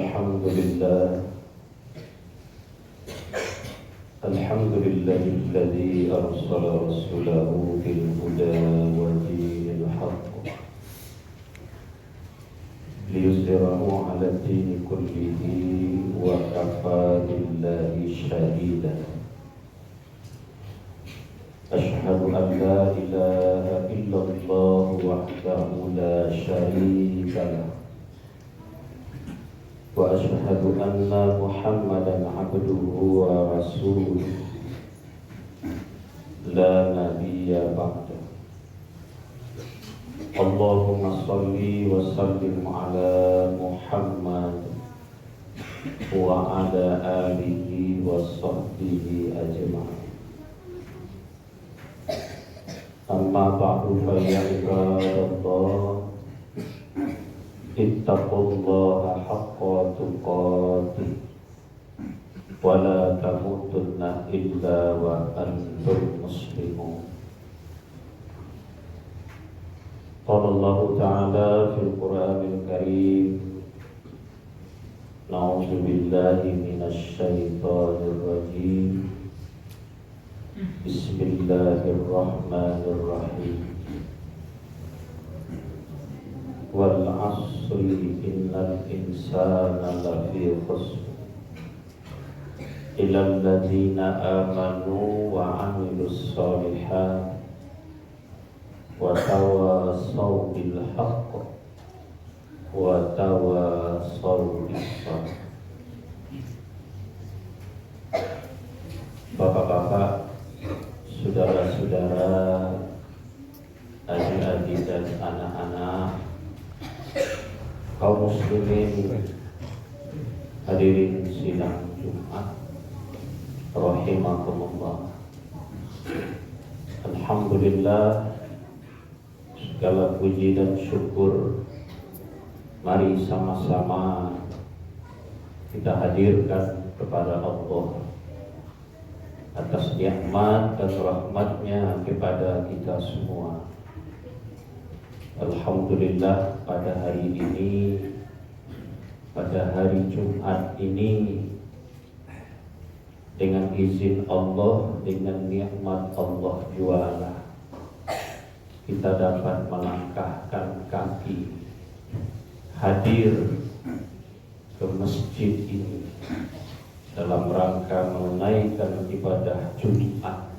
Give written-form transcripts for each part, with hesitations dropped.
Alhamdulillah alladzi arsala rasulahu bil huda wa dinil haqq liyuzhirahu 'ala ad-dini kullihi wa kafaa billahi shahidan. Asyhadu an la ilaha illallah wahdahu la syarika lah wa asyhadu anna Muhammadan abduhu wa rasuluh la nabiyya ba'da. Allahumma shalli wa sallim ala Muhammad wa ala alihi wa sahbihi ajma'in. Amma ba'du fa ya ibadallah, ittaqullaha haqqa tuqatih wa la tamutunna illa wa antum muslimun. Qala Allah Ta'ala fil Qur'anil Karim, na'udzu billahi minasy syaithanir rajim. Bismillahirrahmanirrahim. Wal 'asri innal insana lafi khusr illal ladzina amanu wa 'amilus shalihat wa tawassaw bil haqq wa tawassaw bis sabr. Bapak-bapak, saudara-saudara, adik-adik dan anak-anak, kaum muslimin hadirin sidang Jumat rahimakumullah. Alhamdulillah, segala puji dan syukur mari sama-sama kita hadirkan kepada Allah atas nikmat dan rahmatnya kepada kita semua. Alhamdulillah, pada hari ini, pada hari Jumat ini, dengan izin Allah, dengan nikmat Allah juala, kita dapat melangkahkan kaki hadir ke masjid ini dalam rangka menunaikan ibadah Jumat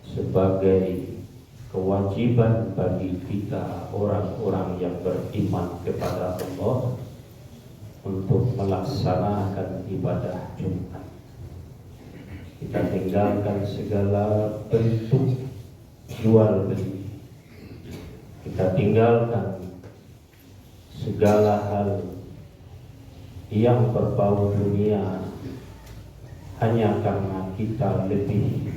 sebagai kewajiban bagi kita orang-orang yang beriman kepada Allah untuk melaksanakan ibadah Jumat. Kita tinggalkan segala bentuk jual beli. Kita tinggalkan segala hal yang berbau dunia hanya karena kita lebih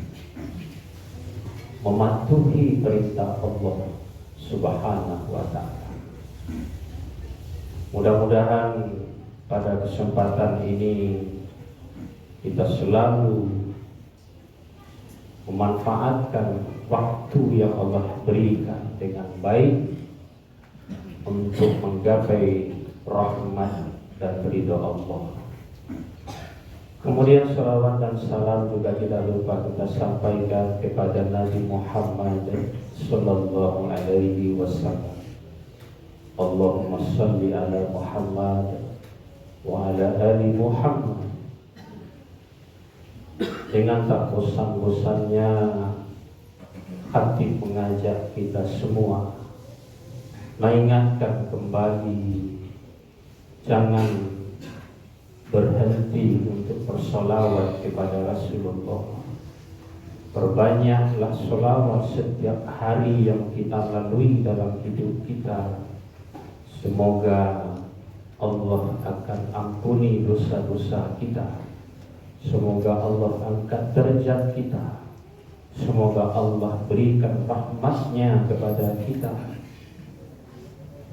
mematuhi perintah Allah Subhanahu wa ta'ala. Mudah-mudahan pada kesempatan ini kita selalu memanfaatkan waktu yang Allah berikan dengan baik untuk menggapai rahmat dan ridha Allah. Kemudian salawat dan salam juga tidak lupa kita sampaikan kepada Nabi Muhammad sallallahu alaihi wasallam. Allahumma shalli ala Muhammad wa ala ali Muhammad. Dengan tak bosan-bosannya hati mengajak kita semua mengingatkan kembali, jangan berhenti untuk bersolawat kepada Rasulullah. Perbanyaklah solawat setiap hari yang kita lalui dalam hidup kita. Semoga Allah akan ampuni dosa-dosa kita. Semoga Allah angkat derajat kita. Semoga Allah berikan rahmat-Nya kepada kita.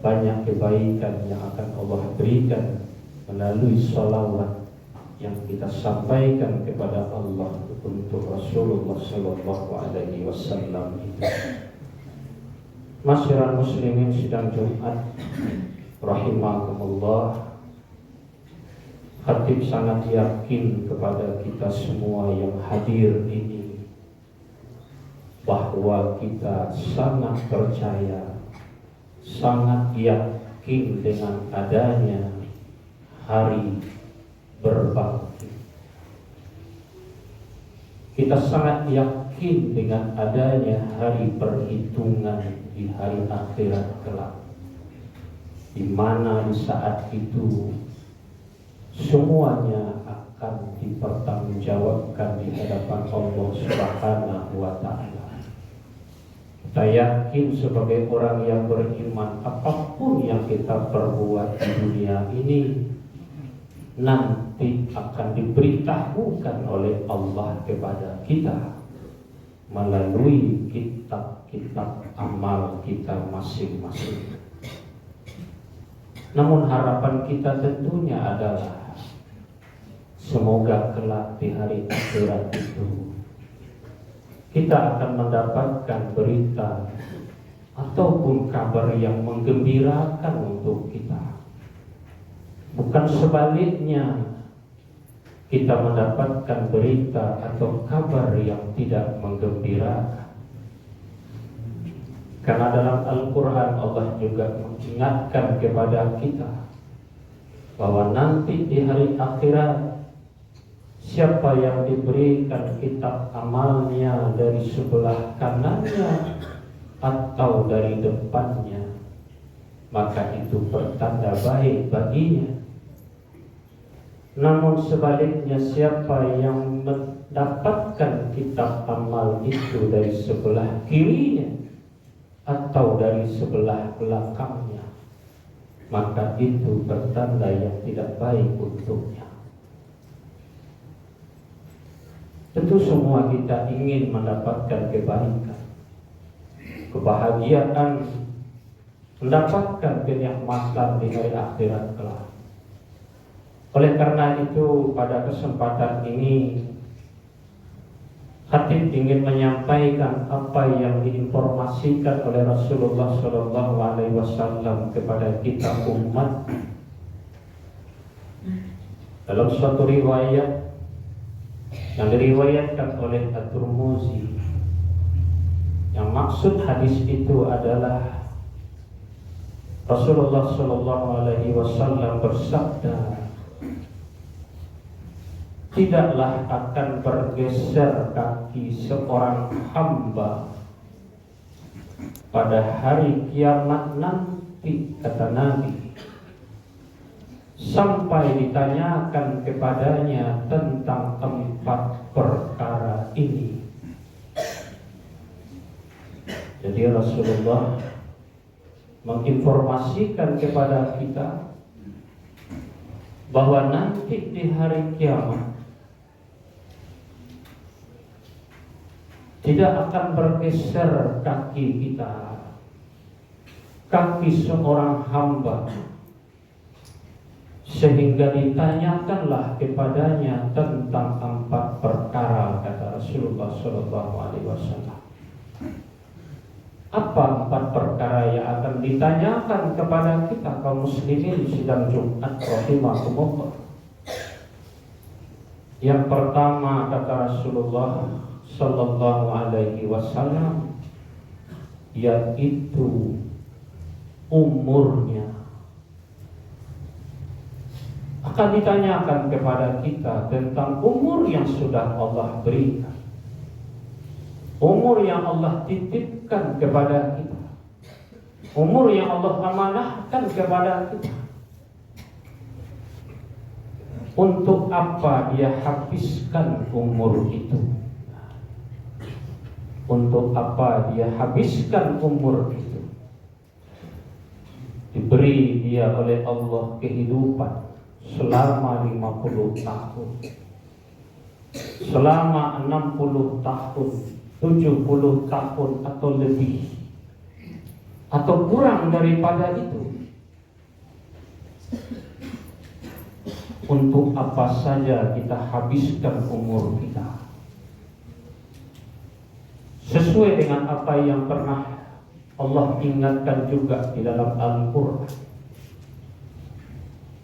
Banyak kebaikan yang akan Allah berikan melalui salawat yang kita sampaikan kepada Allah untuk Rasulullah sallallahu alaihi wasallam itu. Masyarakat muslimin sidang Jumat rahimakumullah, Khatib sangat yakin kepada kita semua yang hadir ini bahwa kita sangat percaya, sangat yakin dengan adanya hari berbakti. Kita sangat yakin dengan adanya hari perhitungan di hari akhirat kelak, di mana di saat itu semuanya akan dipertanggungjawabkan di hadapan Allah Subhanahu wa Ta'ala. Kita yakin sebagai orang yang beriman, apapun yang kita perbuat di dunia ini nanti akan diberitahukan oleh Allah kepada kita melalui kitab-kitab amal kita masing-masing. Namun harapan kita tentunya adalah semoga kelak di hari akhirat itu kita akan mendapatkan berita ataupun kabar yang menggembirakan untuk kita. Bukan sebaliknya, kita mendapatkan berita atau kabar yang tidak menggembirakan. Karena dalam Al-Quran Allah juga mengingatkan kepada kita bahwa nanti di hari akhirat, siapa yang diberikan kitab amalnya dari sebelah kanannya atau dari depannya, maka itu pertanda baik baginya. Namun sebaliknya, siapa yang mendapatkan kitab amal itu dari sebelah kirinya atau dari sebelah belakangnya, maka itu pertanda yang tidak baik untuknya. Tentu semua kita ingin mendapatkan kebaikan, kebahagiaan, mendapatkan kenikmatan di hari akhirat kelak. Oleh karena itu, pada kesempatan ini Khatib ingin menyampaikan apa yang diinformasikan oleh Rasulullah SAW kepada kita umat. Dalam suatu riwayat yang diriwayatkan oleh At-Tirmidzi, yang maksud hadis itu adalah Rasulullah SAW bersabda, tidaklah akan bergeser kaki seorang hamba pada hari kiamat nanti, kata Nabi, sampai ditanyakan kepadanya tentang 4 perkara ini. Jadi Rasulullah menginformasikan kepada kita bahwa nanti di hari kiamat tidak akan bergeser kaki kita, kaki seorang hamba, sehingga ditanyakanlah kepadanya tentang 4 perkara, kata Rasulullah SAW. Apa 4 perkara yang akan ditanyakan kepada kita kaum muslimin sidang Jumat rahimakumullah? Yang pertama, kata Rasulullah sallallahu alaihi wasallam, yaitu umurnya. Akan ditanyakan kepada kita tentang umur yang sudah Allah berikan, umur yang Allah titipkan kepada kita, umur yang Allah amanahkan kepada kita. Untuk apa dia habiskan umur itu? Untuk apa dia habiskan umur itu? Diberi dia oleh Allah kehidupan selama 50 tahun, selama 60 tahun, 70 tahun atau lebih, atau kurang daripada itu. Untuk apa saja kita habiskan umur kita? Sesuai dengan apa yang pernah Allah ingatkan juga di dalam Al-Quran,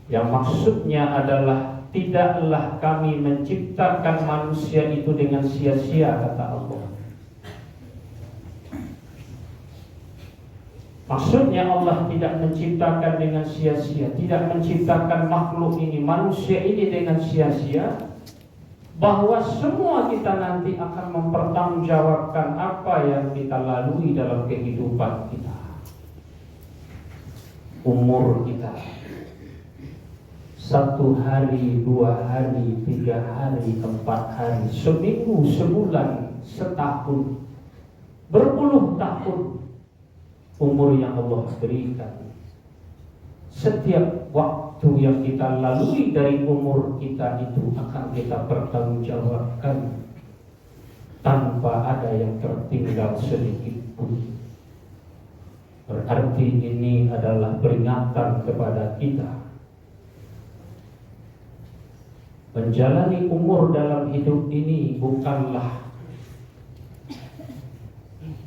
yang maksudnya adalah tidaklah kami menciptakan manusia itu dengan sia-sia, kata Allah. Maksudnya Allah tidak menciptakan dengan sia-sia, tidak menciptakan makhluk ini, manusia ini dengan sia-sia, bahwa semua kita nanti akan mempertanggungjawabkan apa yang kita lalui dalam kehidupan kita. Umur kita 1 hari, 2 hari, 3 hari, 4 hari, seminggu, sebulan, setahun, berpuluh tahun umur yang Allah berikan. Setiap waktu yang kita lalui dari umur kita itu akan kita pertanggungjawabkan tanpa ada yang tertinggal sedikit pun. Berarti ini adalah peringatan kepada kita. Menjalani umur dalam hidup ini bukanlah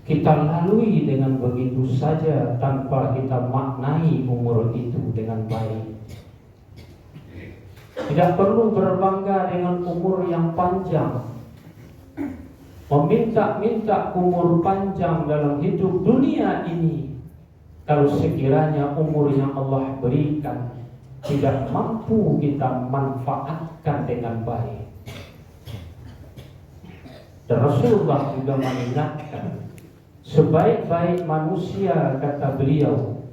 kita lalui dengan begitu saja tanpa kita maknai umur itu dengan baik. Tidak perlu berbangga dengan umur yang panjang, meminta-minta umur panjang dalam hidup dunia ini, kalau sekiranya umur yang Allah berikan tidak mampu kita manfaatkan dengan baik. Dan Rasulullah juga mengingatkan, sebaik-baik manusia, kata beliau,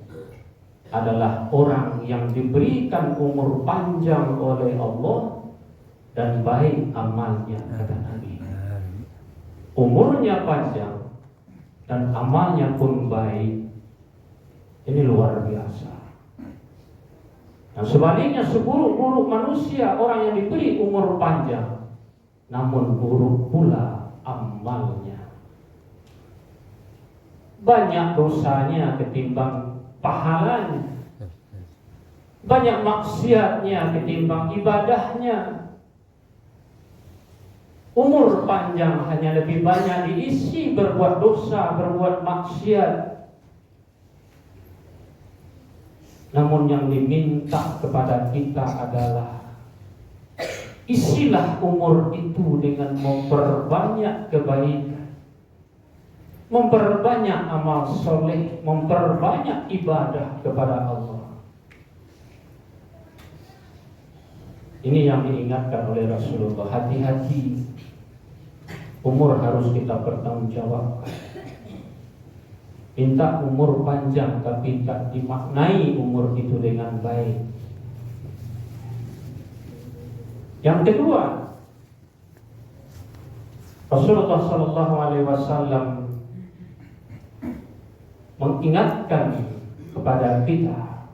adalah orang yang diberikan umur panjang oleh Allah dan baik amalnya, kata Nabi. Umurnya panjang dan amalnya pun baik. Ini luar biasa. Nah, sebaliknya seburuk-buruk manusia orang yang diberi umur panjang, namun buruk pula amalnya. Banyak dosanya ketimbang pahalanya, banyak maksiatnya ketimbang ibadahnya. Umur panjang hanya lebih banyak diisi berbuat dosa, berbuat maksiat. Namun yang diminta kepada kita adalah isilah umur itu dengan memperbanyak kebaikan, memperbanyak amal soleh, memperbanyak ibadah kepada Allah. Ini yang diingatkan oleh Rasulullah. Hati-hati, umur harus kita pertanggungjawabkan. Minta umur panjang tapi tak dimaknai umur itu dengan baik. Yang kedua, Rasulullah SAW mengingatkan kepada kita,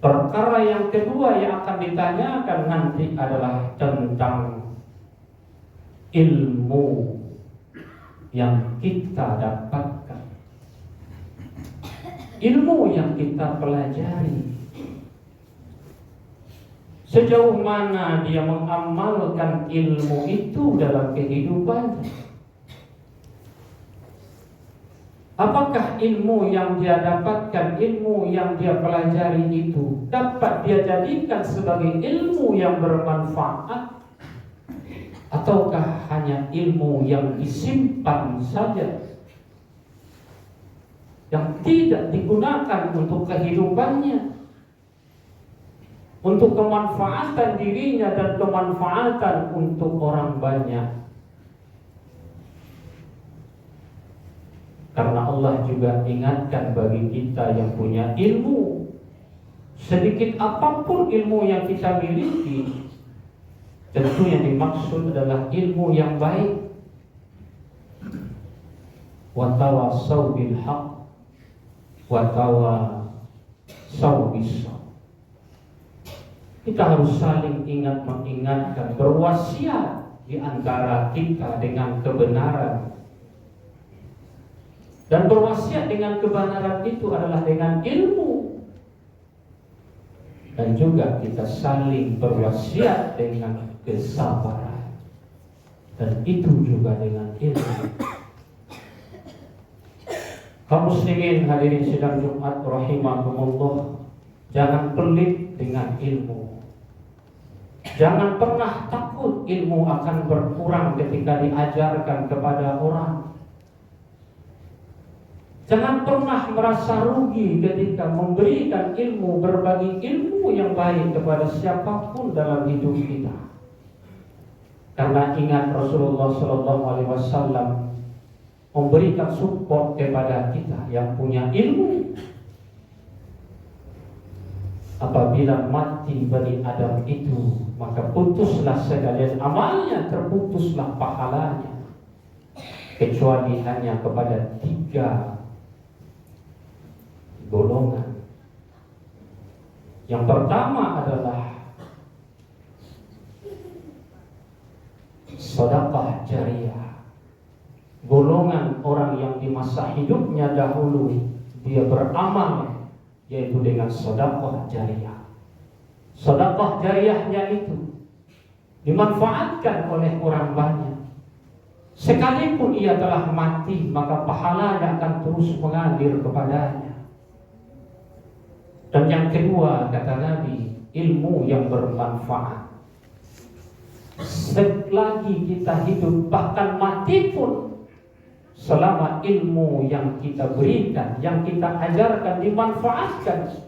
perkara yang kedua yang akan ditanyakan nanti adalah tentang ilmu yang kita dapatkan, ilmu yang kita pelajari. Sejauh mana dia mengamalkan ilmu itu dalam kehidupannya? Apakah ilmu yang dia dapatkan, ilmu yang dia pelajari itu dapat dia jadikan sebagai ilmu yang bermanfaat, ataukah hanya ilmu yang disimpan saja, yang tidak digunakan untuk kehidupannya, untuk kemanfaatan dirinya dan kemanfaatan untuk orang banyak? Karena Allah juga ingatkan bagi kita yang punya ilmu, sedikit apapun ilmu yang kita miliki, tentu yang dimaksud adalah ilmu yang baik. Wa tawassaw bil haqq wa tawassaw bis sabr. Kita harus saling ingat mengingatkan, berwasiat di antara kita dengan kebenaran. Dan berwasiat dengan kebenaran itu adalah dengan ilmu. Dan juga kita saling berwasiat dengan kesabaran. Dan itu juga dengan ilmu. Kaum muslimin hadirin sidang Jumat rahimakumullah, jangan pelit dengan ilmu. Jangan pernah takut ilmu akan berkurang ketika diajarkan kepada orang. Jangan pernah merasa rugi ketika memberikan ilmu, berbagi ilmu yang baik kepada siapapun dalam hidup kita. Karena ingat Rasulullah SAW memberikan support kepada kita yang punya ilmu. Apabila mati Bani Adam itu, maka putuslah sekalian amalnya, terputuslah pahalanya, kecuali hanya kepada 3 golongan. Yang pertama adalah sedekah jariyah. Golongan orang yang di masa hidupnya dahulu dia beramal, yaitu dengan sedekah jariyah. Sedekah jariyahnya itu dimanfaatkan oleh orang banyak. Sekalipun ia telah mati, maka pahalanya akan terus mengalir kepadanya. Dan yang kedua, kata Nabi, ilmu yang bermanfaat. Selagi kita hidup, bahkan mati pun, selama ilmu yang kita berikan, yang kita ajarkan dimanfaatkan,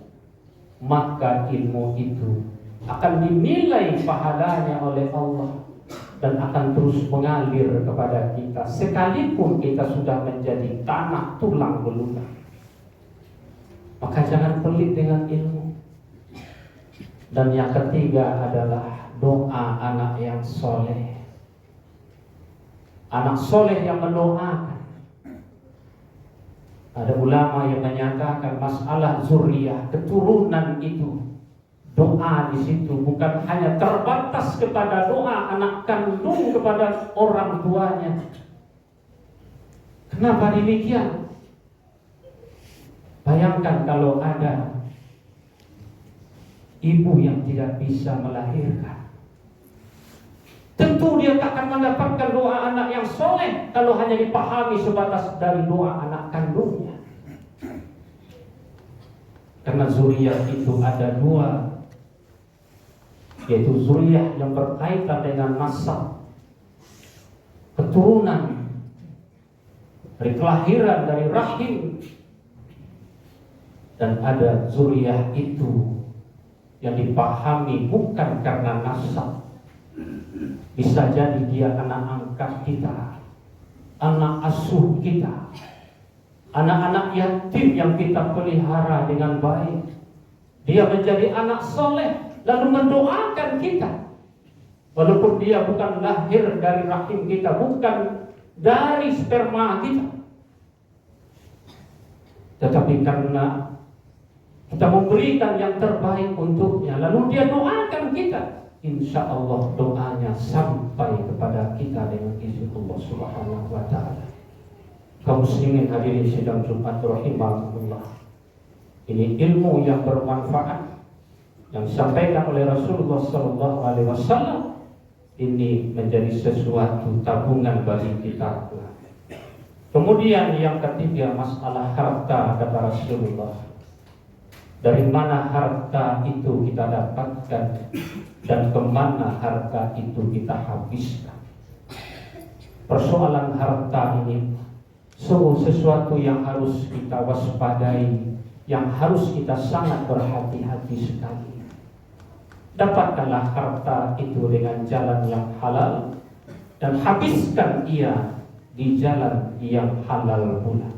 maka ilmu itu akan dinilai pahalanya oleh Allah dan akan terus mengalir kepada kita sekalipun kita sudah menjadi tanah tulang belulang. Maka jangan pelit dengan ilmu. Dan yang ketiga adalah doa anak yang soleh. Anak soleh yang mendoakan. Ada ulama yang menyatakan masalah zuriyah, keturunan itu, doa di situ bukan hanya terbatas kepada doa anak kandung kepada orang tuanya. Kenapa demikian? Bayangkan kalau ada ibu yang tidak bisa melahirkan. Tentu dia tak akan mendapatkan doa anak yang soleh kalau hanya dipahami sebatas dari doa anak kandungnya. Karena zuriyah itu ada 2, yaitu zuriyah yang berkaitan dengan nasab, keturunan, dari kelahiran, dari rahim. Dan ada zuriyah itu yang dipahami bukan karena nasab. Bisa jadi dia anak angkat kita, anak asuh kita, anak-anak yatim yang kita pelihara dengan baik. Dia menjadi anak soleh lalu mendoakan kita, walaupun dia bukan lahir dari rahim kita, bukan dari sperma kita, tetapi karena kita memberikan yang terbaik untuknya, lalu dia doakan kita, insya Allah doanya sampai kepada kita dengan izin Allah Subhanahu wa ta'ala. Kaum muslimin hadirin sidang Jumat rahimahullah, ini ilmu yang bermanfaat yang disampaikan oleh Rasulullah SAW. Ini menjadi sesuatu tabungan bagi kita. Kemudian yang ketiga, masalah harta, kata Rasulullah. Dari mana harta itu kita dapatkan dan kemana harta itu kita habiskan. Persoalan harta ini sungguh sesuatu yang harus kita waspadai, yang harus kita sangat berhati-hati sekali. Dapatkanlah harta itu dengan jalan yang halal dan habiskan ia di jalan yang halal pula.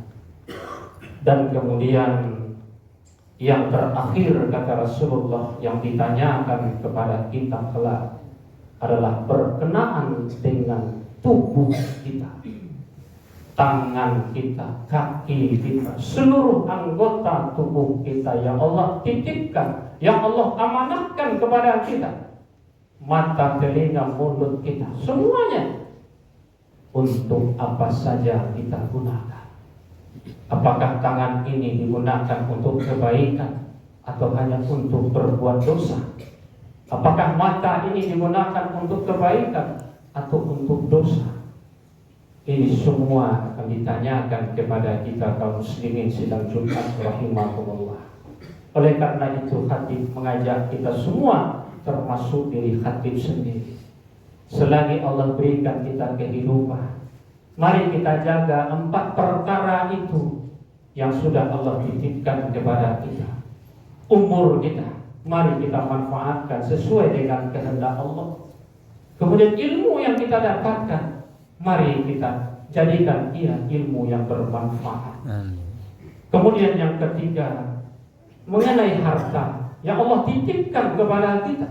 Dan kemudian yang terakhir, kata Rasulullah, yang ditanyakan kepada kita kelak adalah berkenaan dengan tubuh kita, tangan kita, kaki kita, seluruh anggota tubuh kita yang Allah titipkan, yang Allah amanahkan kepada kita. Mata, telinga, mulut kita, semuanya untuk apa saja kita gunakan. Apakah tangan ini digunakan untuk kebaikan atau hanya untuk berbuat dosa? Apakah mata ini digunakan untuk kebaikan atau untuk dosa? Ini semua akan ditanyakan kepada kita kaum muslimin sidang Jumat rahimahullah. Oleh karena itu, hati mengajak kita semua termasuk diri khatib sendiri. Selagi Allah berikan kita kehidupan, mari kita jaga 4 perkara itu yang sudah Allah titipkan kepada kita. Umur kita, mari kita manfaatkan sesuai dengan kehendak Allah. Kemudian ilmu yang kita dapatkan, mari kita jadikan ia ilmu yang bermanfaat. Kemudian yang ketiga, mengenai harta yang Allah titipkan kepada kita,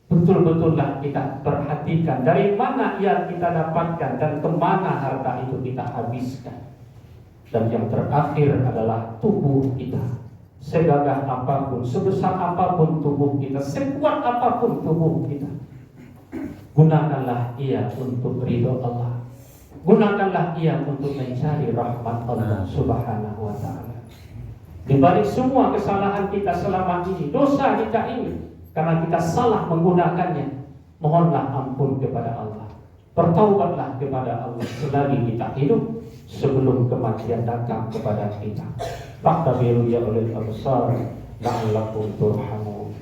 betul-betullah kita perhatikan dari mana yang kita dapatkan dan kemana harta itu kita habiskan. Dan yang terakhir adalah tubuh kita. Segagah apapun, sebesar apapun tubuh kita, sekuat apapun tubuh kita, gunakanlah ia untuk ridho Allah. Gunakanlah ia untuk mencari rahmat Allah Subhanahu wa ta'ala. Di balik semua kesalahan kita selama ini, dosa kita ini, karena kita salah menggunakannya, mohonlah ampun kepada Allah. Bertaubatlah kepada Allah selagi kita hidup, sebelum kematian datang kepada kita. Fa'tabiru ya ulil absar la'allakum turhamun.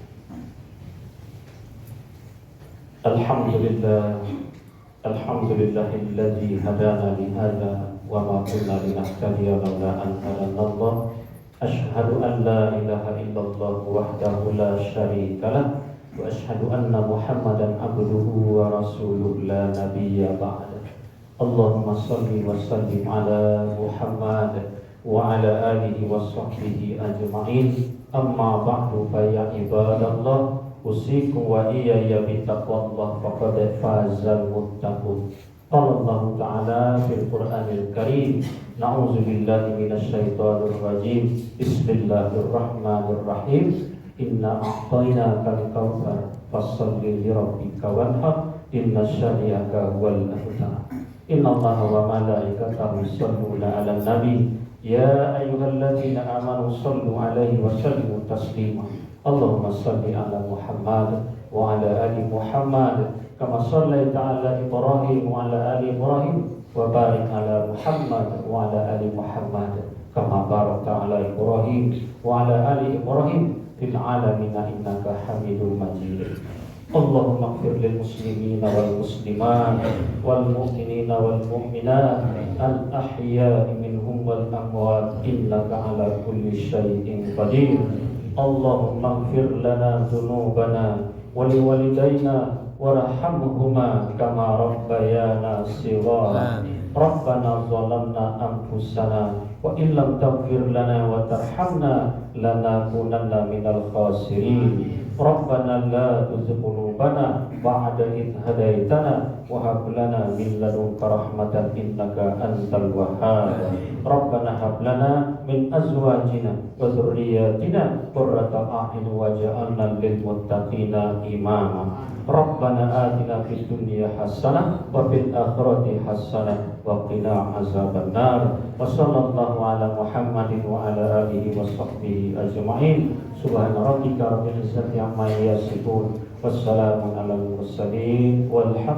Alhamdulillah, alhamdulillahilladzi hadana li hadza wa ma kunna linahtadiya laula an hadana Allah. Asyhadu an la ilaha illallah wahdahu la syarika lah wa asyhadu anna Muhammadan abduhu wa rasuluhu la nabiyya ba'da. Allahumma shalli wa sallim ala Muhammad wa ala alihi wa sahbihi ajma'in. Amma ba'du fa ya ibadallah, usikum wa iyaya bittaqwallah faqad fazal muttaqun. Qala Allah Ta'ala fil Qur'anil Karim, na'udzu billahi minasyaitonir rajim. Bismillahirrahmanirrahim. Inna a'tainakal kautsar fasholli li rabbika wanhar inna syani'aka wal abtar. Innallaha wa malaikatahu yusholluna 'alan nabi ya ayyuhalladzina amanu shallu 'alaihi wa sallimu taslima. Allahumma shalli 'ala Muhammad wa 'ala ali Muhammad kama shallaita 'ala Ibrahim wa 'ala ali Ibrahim wa barik 'ala Muhammad wa 'ala ali Muhammad kama barakta 'ala Ibrahim wa 'ala ali Ibrahim fil 'alamin innaka Hamidum Majid. Allahumma ighfir lil muslimina wal muslimat wal mu'minina wal mu'minat al ahya'i minhum wal amwat innaka 'ala kulli syai'in qadir. Allahumma ighfir lana dhunubana wa liwalidayna warhamhuma kama rabbayana shighara. Rabbana zalamna anfusana wa in lam taghfir lana wa tarhamna lanakunanna minal khasirin. Rabbana la tuzigh qulubana ba'da idh hadaitana wa hab lana min ladunka rahmatan innaka antal wahhab. Rabbana hab lana min azwajina wa dhurriyyatina qurrata a'yun waj'alna lil muttaqina imama. Rabbana atina fid dunya hasanah wa fil akhirati hasanah wa qina azabannar. Wa sallallahu ala Muhammadin wa ala alihi wa sahbihi ajma'in. Subhana rabbika rabbil izzati amma yasifun. Wassalamun alal mursalin.